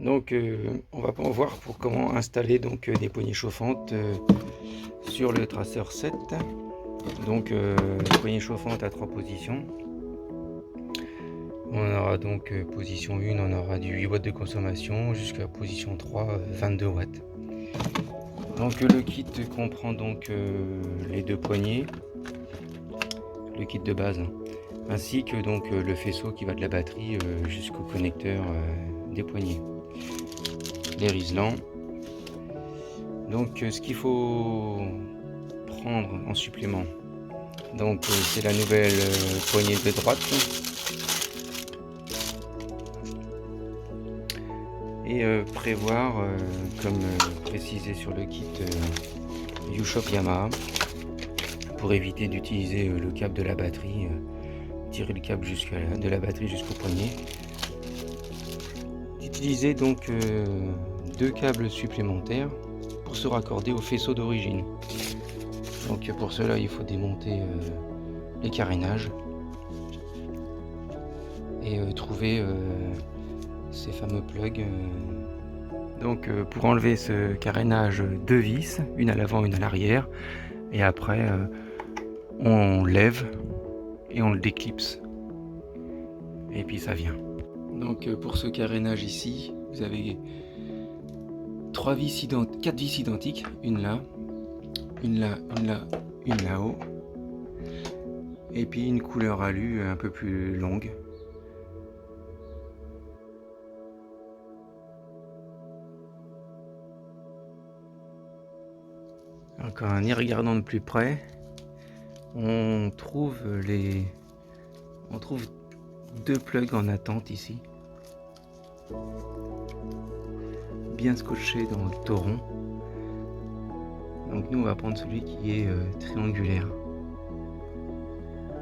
Donc on va voir pour comment installer donc des poignées chauffantes sur le Tracer 7. Donc poignée chauffante à 3 positions. On aura donc position 1, on aura du 8 watts de consommation jusqu'à position 3, 22 watts. Donc le kit comprend donc les deux poignées, le kit de base, ainsi que donc le faisceau qui va de la batterie jusqu'au connecteur des poignées, les riselants. Donc ce qu'il faut prendre en supplément, donc c'est la nouvelle poignée de droite et prévoir comme précisé sur le kit U-Shop Yamaha, pour éviter d'utiliser le câble de la batterie, tirer le câble de la batterie jusqu'au poignet, d'utiliser donc deux câbles supplémentaires pour se raccorder au faisceau d'origine. Donc pour cela il faut démonter les carénages et trouver ces fameux plugs. Donc pour enlever ce carénage, deux vis, une à l'avant, une à l'arrière, et après on lève et on le déclipse et puis ça vient. Donc pour ce carénage ici, vous avez 4 vis identiques, une là, une là, une là, une là-haut, et puis une couleur alu un peu plus longue. Donc en y regardant de plus près, on trouve deux plugs en attente ici, bien scotchés dans le tauron. Donc nous on va prendre celui qui est triangulaire.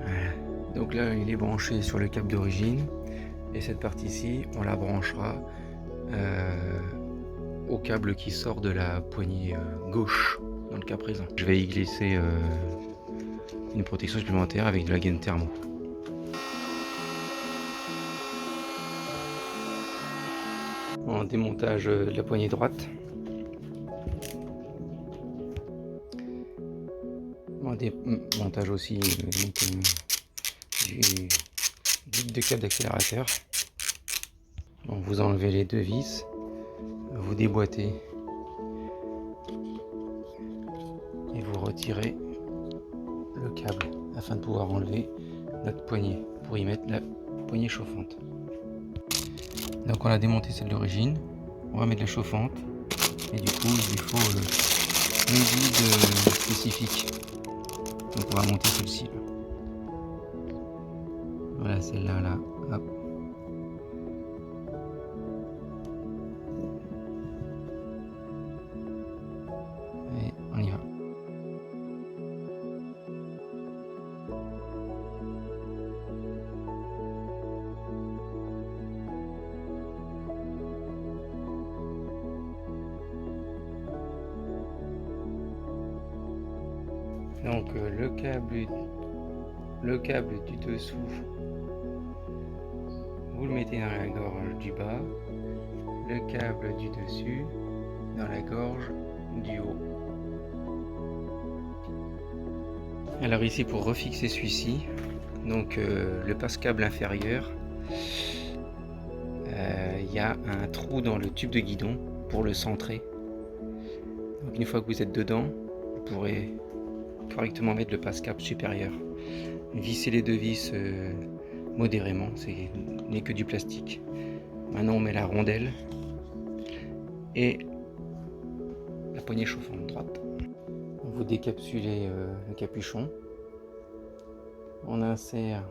Voilà. Donc là il est branché sur le câble d'origine, et cette partie-ci on la branchera au câble qui sort de la poignée gauche dans le cas présent. Je vais y glisser une protection supplémentaire avec de la gaine thermo. En démontage de la poignée droite. En démontage aussi du guide de câble d'accélérateur. Bon, vous enlevez les deux vis, vous déboîtez et vous retirez le câble afin de pouvoir enlever notre poignée pour y mettre la poignée chauffante. Donc on a démonté celle d'origine, on va mettre la chauffante, et du coup il faut une guide spécifique. Donc on va monter celle-ci. Voilà, celle-là, là. Hop. Et on y va. Donc le câble du dessous, vous le mettez dans la gorge du bas, le câble du dessus dans la gorge du haut. Alors ici pour refixer celui-ci, donc le passe-câble inférieur, il y a un trou dans le tube de guidon pour le centrer. Donc une fois que vous êtes dedans, vous pourrez correctement mettre le passe-câble supérieur. Visser les deux vis modérément, ce n'est que du plastique. Maintenant on met la rondelle et la poignée chauffante droite. Vous décapsulez le capuchon, on insère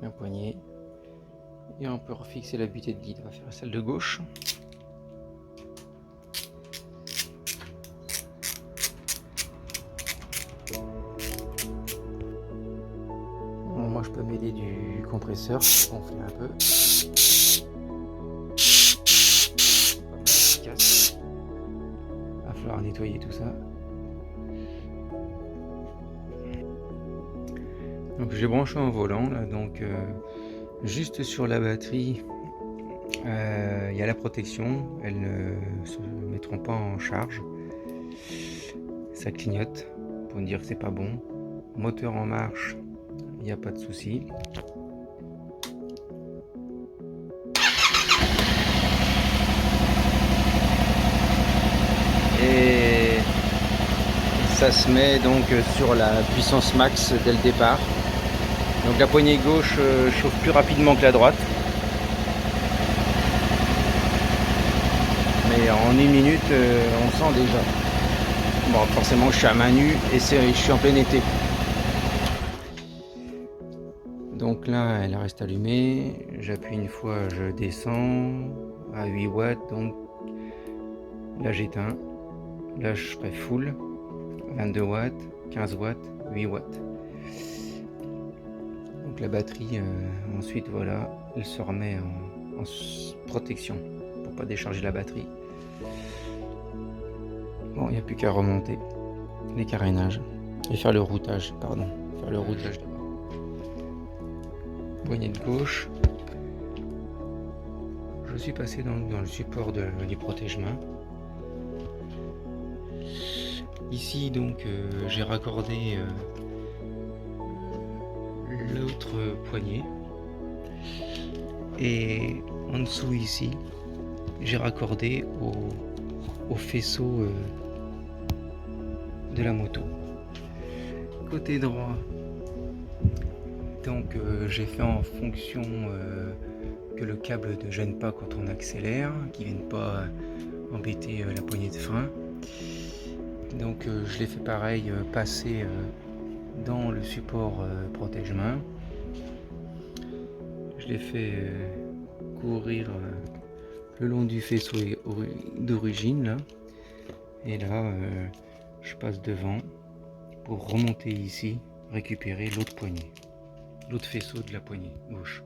la poignée et on peut refixer la butée de guide. On va faire celle de gauche. Bon, moi je peux m'aider du compresseur, on fait un peu. Il va falloir nettoyer tout ça. Donc j'ai branché un volant là, donc Juste sur la batterie, il y a la protection, elles ne se mettront pas en charge. Ça clignote pour dire que c'est pas bon. Moteur en marche, il n'y a pas de souci. Et ça se met donc sur la puissance max dès le départ. Donc la poignée gauche chauffe plus rapidement que la droite. Mais en 1 minute, on sent déjà. Bon, forcément, je suis à main nue et je suis en plein été. Donc là, elle reste allumée. J'appuie une fois, je descends à 8 watts. Donc là, j'éteins. Là, je ferai full. 22 watts, 15 watts, 8 watts. Donc la batterie, ensuite, voilà, elle se remet en protection pour pas décharger la batterie. Bon, il n'y a plus qu'à remonter les carénages et faire le routage, pardon. Faire le routage d'abord. Poignée de gauche. Je suis passé donc dans le support du protège-main. Ici donc j'ai raccordé l'autre poignée et en dessous ici j'ai raccordé au faisceau de la moto. Côté droit, donc j'ai fait en fonction que le câble ne gêne pas quand on accélère, qu'il ne vienne pas embêter la poignée de frein. Donc je l'ai fait pareil, passer dans le support protège-main. Je l'ai fait courir le long du faisceau d'origine là. Et là je passe devant pour remonter ici, récupérer l'autre poignée, l'autre faisceau de la poignée gauche.